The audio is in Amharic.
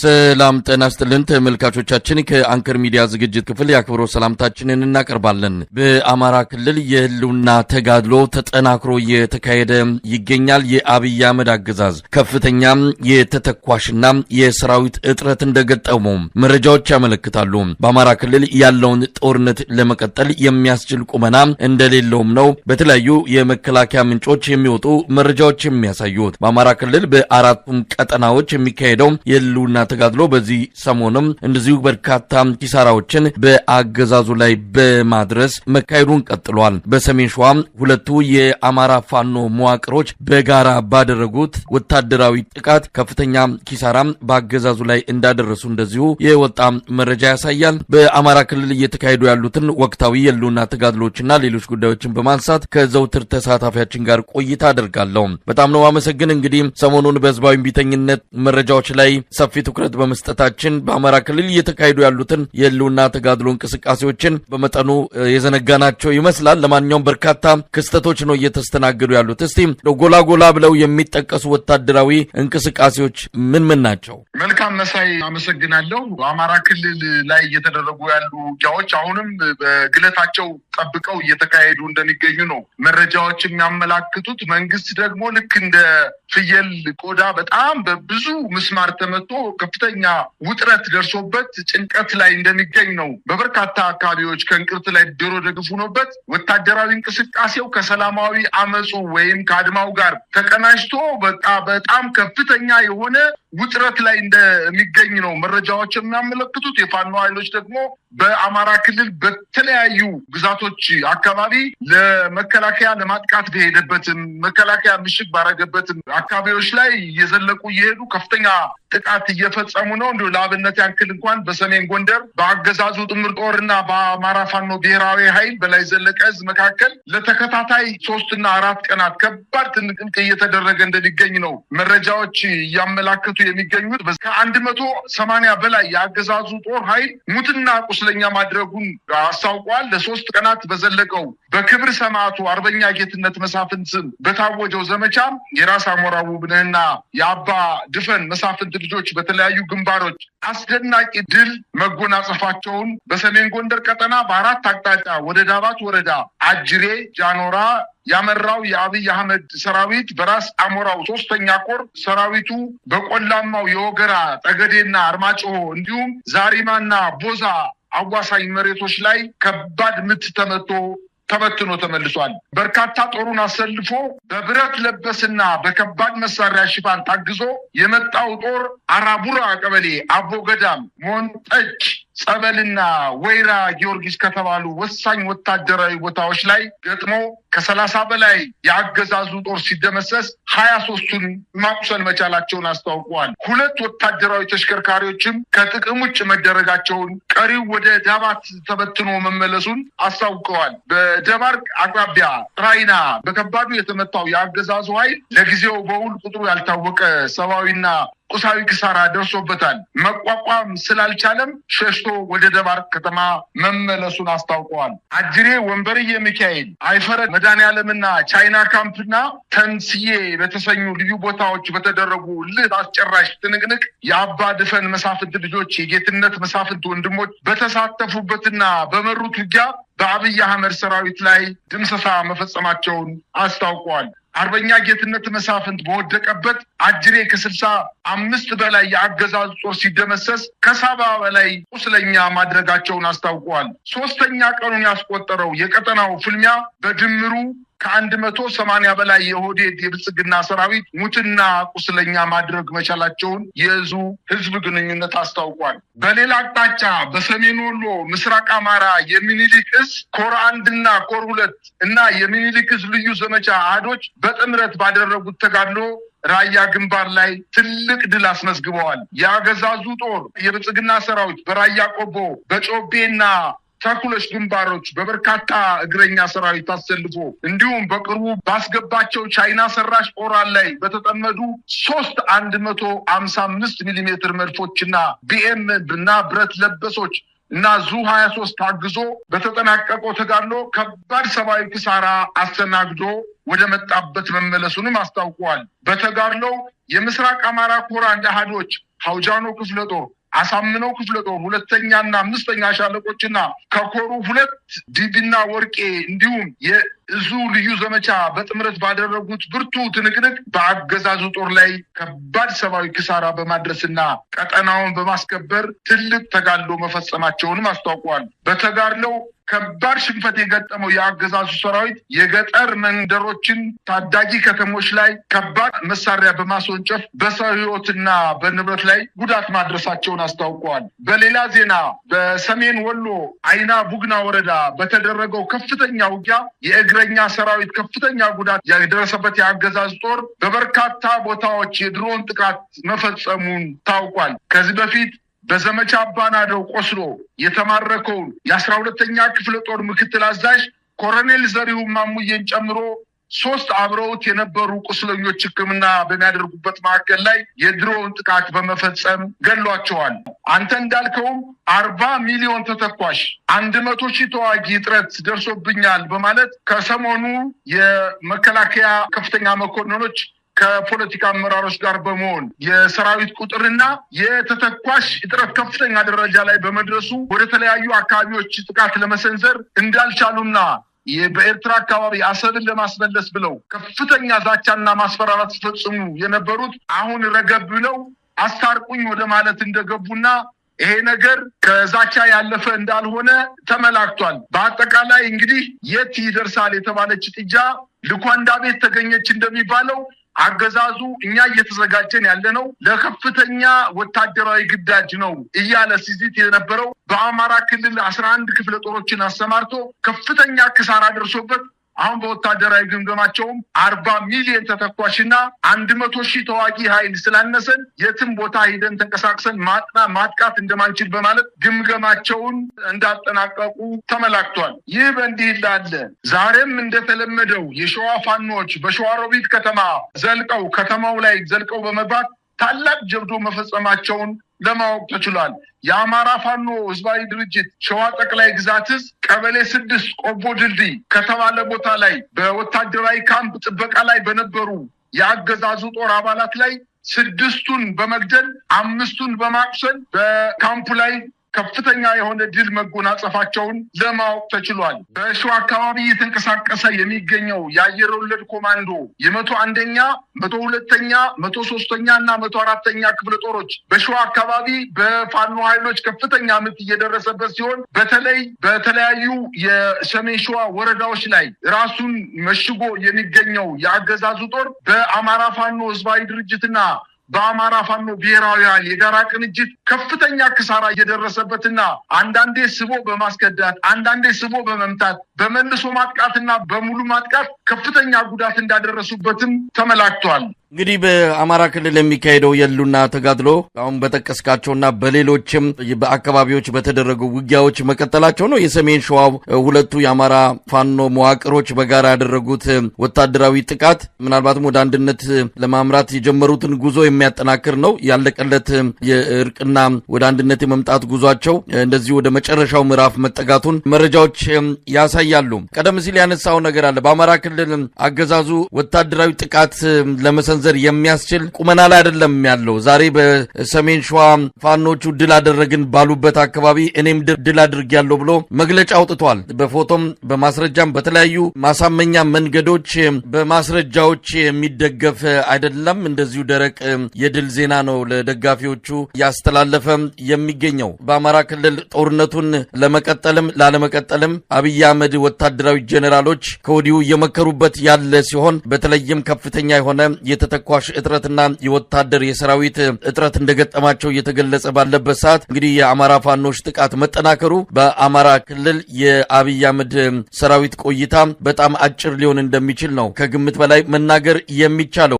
ሰላም ጤና ይስጥልን ተመልካቾቻችን ከአንከር ሚዲያ ዝግጅት ክፍል ያክብሮ ሰላምታችንን እናቀርባለን። በአማራ ክልል የህልውና ተጋድሎ ተጠናክሮ እየተካሄደ ይገኛል። የአብይ አህመድ አገዛዝ ከፍተኛ የተተኳሽና የሰራዊት እጥረት እንደገጠመው መረጃዎች ያመለክታሉ። በአማራ ክልል ያለውን ጦርነት ለመቀጠል የሚያስችል ቁመና እንደሌለውም ነው በተለያዩ የመከላከያ ምንጮች የሚወጡ መረጃዎች የሚያሳዩት። በአማራ ክልል በአራቱም ቀጠናዎች የሚካሄደው የህልውና ተጋድሎ በዚህ ሰሞንም እንደዚሁ በርካታ ኪሳራዎችን በአገዛዙ ላይ በማድረስ መካሄዱን ቀጥሏል። በሰሜን ሸዋ ሁለቱ የአማራ ፋኖ መዋቅሮች በጋራ ባደረጉት ወታደራዊ ጥቃት ከፍተኛ ኪሳራ በአገዛዙ ላይ እንዳደረሱ እንደዚሁ የወጣ መረጃ ያሳያል። በአማራ ክልል እየተካሄዱ ያሉትን ወቅታዊ የህልውና ተጋድሎችና ሌሎች ጉዳዮችን በማንሳት ከዘውትር ተሳታፊያችን ጋር ቆይታ አደርጋለሁ። በጣም ነው አመሰግን። እንግዲህ ሰሞኑን በህዝባዊ ቢተኝነት መረጃዎች ላይ ሰፊ ትኩረት በመስጠታችን በአማራ ክልል እየተካሄዱ ያሉትን የህልውና ተጋድሎ እንቅስቃሴዎችን በመጠኑ የዘነጋናቸው ይመስላል። ለማንኛውም በርካታ ክስተቶች ነው እየተስተናገዱ ያሉት። እስቲ ጎላ ጎላ ብለው የሚጠቀሱ ወታደራዊ እንቅስቃሴዎች ምን ናቸው? መልካም መሳይ አመሰግናለሁ። በአማራ ክልል ላይ እየተደረጉ ያሉ ውጊያዎች አሁንም በግለታቸው ጠብቀው እየተካሄዱ እንደሚገኙ ነው መረጃዎች የሚያመላክቱት። መንግስት ደግሞ ልክ እንደ ፍየል ቆዳ በጣም በብዙ ምስማር ተመቶ ከፍተኛ ውጥረት ደርሶበት ጭንቀት ላይ እንደሚገኝ ነው። በበርካታ አካባቢዎች ከእንቅርት ላይ ዶሮ ደግፍ ሆኖበት ወታደራዊ እንቅስቃሴው ከሰላማዊ አመፁ ወይም ከአድማው ጋር ተቀናጅቶ በጣም ከፍተኛ የሆነ ውጥረት ላይ እንደሚገኝ ነው መረጃዎች የሚያመለክቱት። የፋኖ ኃይሎች ደግሞ በአማራ ክልል በተለያዩ ግዛቶች አካባቢ ለመከላከያ ለማጥቃት በሄደበትም መከላከያ ምሽግ ባረገበትም አካባቢዎች ላይ እየዘለቁ እየሄዱ ከፍተኛ ጥቃት እየፈጸሙ ነው። እንዲሁ ለአብነት ያክል እንኳን በሰሜን ጎንደር በአገዛዙ ጥምር ጦርና በአማራ ፋኖ ብሔራዊ ኃይል በላይ ዘለቀ ዕዝ መካከል ለተከታታይ 3 እና 4 ቀናት ከባድ ትንቅንቅ እየተደረገ እንደሚገኝ ነው መረጃዎች እያመላከቱ የሚገኙት። ከ180 በላይ የአገዛዙ ጦር ኃይል ሙትና ቁስለኛ ማድረጉን አስታውቋል። ለ3 ቀናት በዘለቀው በክብር ሰማዕቱ አርበኛ ጌትነት መሳፍንት ስም በታወጀው ዘመቻ የራስ አሞራ ውብነህና የአባ ድፈን መሳፍንት ልጆች በተለያዩ ግንባሮች አስደናቂ ድል መጎናጸፋቸውን በሰሜን ጎንደር ቀጠና በ4 አቅጣጫ ወደ ዳባት ወረዳ አጅሬ ጃኖራ ያመራው የአብይ አህመድ ሰራዊት በራስ አሞራው 3ኛ ኮር ሰራዊቱ በቆላማው የወገራ ጠገዴና አርማጭሆ እንዲሁም ዛሪማና ቦዛ አዋሳኝ መሬቶች ላይ ከባድ ምት ተበትኖ ተመልሷል። በርካታ ጦሩን አሰልፎ በብረት ለበስና በከባድ መሳሪያ ሽፋን ታግዞ የመጣው ጦር አራቡራ ቀበሌ አቦ ገዳም ሞንጠጭ ጸበልና ወይራ ጊዮርጊስ ከተባሉ ወሳኝ ወታደራዊ ቦታዎች ላይ ገጥሞ ከ30 በላይ የአገዛዙ ጦር ሲደመሰስ 23ቱን ማቁሰል መቻላቸውን አስታውቀዋል። 2 ወታደራዊ ተሽከርካሪዎችም ከጥቅም ውጭ መደረጋቸውን፣ ቀሪው ወደ ዳባት ተበትኖ መመለሱን አስታውቀዋል። በደባርቅ አቅራቢያ ራይና በከባዱ የተመታው የአገዛዙ ኃይል ለጊዜው በውል ቁጥሩ ያልታወቀ ሰብአዊና ቁሳዊ ኪሳራ ደርሶበታል። መቋቋም ስላልቻለም ሸሽቶ ወደ ደባርቅ ከተማ መመለሱን አስታውቀዋል። አጅሬ ወንበርዬ ሚካኤል፣ አይፈረድ መድኃኔዓለምና ቻይና ካምፕና ተንስዬ በተሰኙ ልዩ ቦታዎች በተደረጉ ልህ አስጨራሽ ትንቅንቅ የአባ ድፈን መሳፍንት ልጆች የጌትነት መሳፍንት ወንድሞች በተሳተፉበትና በመሩት ውጊያ በአብይ አህመድ ሰራዊት ላይ ድምሰሳ መፈጸማቸውን አስታውቀዋል። አርበኛ ጌትነት መሳፍንት በወደቀበት አጅሬ ከ65 በላይ የአገዛዙ ጦር ሲደመሰስ ከ70 በላይ ቁስለኛ ማድረጋቸውን አስታውቀዋል። 3ኛ ቀኑን ያስቆጠረው የቀጠናው ፍልሚያ በድምሩ ከ180 በላይ የኦህዴድ የብልጽግና ሰራዊት ሙትና ቁስለኛ ማድረግ መቻላቸውን የዕዙ ህዝብ ግንኙነት አስታውቋል። በሌላ አቅጣጫ በሰሜን ወሎ ምስራቅ አማራ የሚኒሊክ ዕዝ ኮር 1 እና ኮር 2 እና የሚኒሊክ ዕዝ ልዩ ዘመቻ አህዶች በጥምረት ባደረጉት ተጋድሎ ራያ ግንባር ላይ ትልቅ ድል አስመዝግበዋል። የአገዛዙ ጦር የብልጽግና ሰራዊት በራያ ቆቦ በጮቤና ተኩለሽ ግንባሮች በበርካታ እግረኛ ሰራዊት አሰልፎ እንዲሁም በቅርቡ ባስገባቸው ቻይና ሰራሽ ኦራል ላይ በተጠመዱ 3 155 ሚሊ ሜትር መድፎችና ቢኤም እና ብረት ለበሶች እና ዙ-23 ታግዞ በተጠናቀቀው ተጋድሎ ከባድ ሰብአዊ ኪሳራ አስተናግዶ ወደ መጣበት መመለሱንም አስታውቀዋል። በተጋድሎው የምስራቅ አማራ ኮር አንድ አሃዶች ሐውጃኖ ክፍለ ጦር፣ አሳምነው ክፍለ ጦር 2ኛና 5ኛ ሻለቆችና ከኮሩ 2 ዲቢና ወርቄ እንዲሁም የእዙ ልዩ ዘመቻ በጥምረት ባደረጉት ብርቱ ትንቅንቅ በአገዛዙ ጦር ላይ ከባድ ሰብአዊ ኪሳራ በማድረስና ቀጠናውን በማስከበር ትልቅ ተጋድሎ መፈጸማቸውንም አስታውቀዋል። በተጋድሎው ከባድ ሽንፈት የገጠመው የአገዛዙ ሰራዊት የገጠር መንደሮችን፣ ታዳጊ ከተሞች ላይ ከባድ መሳሪያ በማስወንጨፍ በሰው ሕይወትና በንብረት ላይ ጉዳት ማድረሳቸውን አስታውቀዋል። በሌላ ዜና በሰሜን ወሎ አይና ቡግና ወረዳ በተደረገው ከፍተኛ ውጊያ የእግረኛ ሰራዊት ከፍተኛ ጉዳት የደረሰበት የአገዛዙ ጦር በበርካታ ቦታዎች የድሮን ጥቃት መፈጸሙን ታውቋል። ከዚህ በፊት በዘመቻ አባናደው ቆስሎ የተማረከውን የ12ኛ ክፍለ ጦር ምክትል አዛዥ ኮሎኔል ዘሪሁን ማሙዬን ጨምሮ 3 አብረውት የነበሩ ቁስለኞች ሕክምና በሚያደርጉበት ማዕከል ላይ የድሮን ጥቃት በመፈጸም ገሏቸዋል። አንተ እንዳልከውም 40 ሚሊዮን ተተኳሽ 100 ሺህ ተዋጊ እጥረት ደርሶብኛል በማለት ከሰሞኑ የመከላከያ ከፍተኛ መኮንኖች ከፖለቲካ አመራሮች ጋር በመሆን የሰራዊት ቁጥርና የተተኳሽ እጥረት ከፍተኛ ደረጃ ላይ በመድረሱ ወደ ተለያዩ አካባቢዎች ጥቃት ለመሰንዘር እንዳልቻሉና በኤርትራ አካባቢ አሰብን ለማስመለስ ብለው ከፍተኛ ዛቻና ማስፈራራት ሲፈጽሙ የነበሩት አሁን ረገብ ብለው አስታርቁኝ ወደ ማለት እንደገቡና ይሄ ነገር ከዛቻ ያለፈ እንዳልሆነ ተመላክቷል። በአጠቃላይ እንግዲህ የት ይደርሳል የተባለች ጥጃ ልኳንዳ ቤት ተገኘች እንደሚባለው አገዛዙ እኛ እየተዘጋጀን ያለነው ለከፍተኛ ወታደራዊ ግዳጅ ነው እያለ ሲዝት የነበረው በአማራ ክልል 11 ክፍለ ጦሮችን አሰማርቶ ከፍተኛ ኪሳራ ደርሶበት አሁን በወታደራዊ ግምገማቸውም 40 ሚሊዮን ተተኳሽና 100 ሺህ ተዋጊ ኃይል ስላነሰን የትም ቦታ ሄደን ተንቀሳቅሰን ማጥቃት እንደማንችል በማለት ግምገማቸውን እንዳጠናቀቁ ተመላክቷል። ይህ በእንዲህ እንዳለ ዛሬም እንደተለመደው የሸዋ ፋኖች በሸዋሮቢት ከተማ ከተማው ላይ ዘልቀው በመግባት ታላቅ ጀብዶ መፈጸማቸውን ለማወቅ ተችሏል። የአማራ ፋኖ ህዝባዊ ድርጅት ሸዋ ጠቅላይ ግዛት ቀበሌ 6 ቆቦ ድልድይ ከተባለ ቦታ ላይ በወታደራዊ ካምፕ ጥበቃ ላይ በነበሩ የአገዛዙ ጦር አባላት ላይ 6ቱን በመግደል 5ቱን በማቁሰል በካምፑ ላይ ከፍተኛ የሆነ ድል መጎናጸፋቸውን ለማወቅ ተችሏል። በሸዋ አካባቢ እየተንቀሳቀሰ የሚገኘው የአየር ወለድ ኮማንዶ የ101ኛ፣ 102ኛ፣ 103ኛ እና 104ኛ ክፍለ ጦሮች በሸዋ አካባቢ በፋኖ ኃይሎች ከፍተኛ ምት እየደረሰበት ሲሆን በተለይ በተለያዩ የሰሜን ሸዋ ወረዳዎች ላይ ራሱን መሽጎ የሚገኘው የአገዛዙ ጦር በአማራ ፋኖ ህዝባዊ ድርጅትና በአማራ ፋኖ ብሔራዊ ኃይል የጋራ ቅንጅት ከፍተኛ ኪሳራ እየደረሰበትና አንዳንዴ ስቦ በማስከዳት አንዳንዴ ስቦ በመምታት በመልሶ ማጥቃትና በሙሉ ማጥቃት ከፍተኛ ጉዳት እንዳደረሱበትም ተመላክቷል። እንግዲህ በአማራ ክልል የሚካሄደው የህልውና ተጋድሎ አሁን በጠቀስካቸውና በሌሎችም በአካባቢዎች በተደረጉ ውጊያዎች መቀጠላቸው ነው። የሰሜን ሸዋው 2ቱ የአማራ ፋኖ መዋቅሮች በጋራ ያደረጉት ወታደራዊ ጥቃት ምናልባትም ወደ አንድነት ለማምራት የጀመሩትን ጉዞ የሚያጠናክር ነው። ያለቀለት የእርቅና ወደ አንድነት የመምጣት ጉዟቸው እንደዚህ ወደ መጨረሻው ምዕራፍ መጠጋቱን መረጃዎች ያሳያሉ። ቀደም ሲል ያነሳው ነገር አለ። በአማራ ክልል አገዛዙ ወታደራዊ ጥቃት ለመሰንዘር የሚያስችል ቁመና ላይ አይደለም ያለው። ዛሬ በሰሜን ሸዋ ፋኖቹ ድል አደረግን ባሉበት አካባቢ እኔም ድል አድርጌያለሁ ብሎ መግለጫ አውጥቷል። በፎቶም በማስረጃም በተለያዩ ማሳመኛ መንገዶች በማስረጃዎች የሚደገፍ አይደለም። እንደዚሁ ደረቅ የድል ዜና ነው ለደጋፊዎቹ ያስተላለፈ የሚገኘው። በአማራ ክልል ጦርነቱን ለመቀጠልም ላለመቀጠልም አብይ አህመድ ወታደራዊ ጄኔራሎች ከወዲሁ እየመከሩበት ያለ ሲሆን በተለይም ከፍተኛ የሆነ የተተኳሽ እጥረትና የወታደር የሰራዊት እጥረት እንደገጠማቸው እየተገለጸ ባለበት ሰዓት እንግዲህ የአማራ ፋኖች ጥቃት መጠናከሩ በአማራ ክልል የአብይ አህመድ ሰራዊት ቆይታ በጣም አጭር ሊሆን እንደሚችል ነው ከግምት በላይ መናገር የሚቻለው።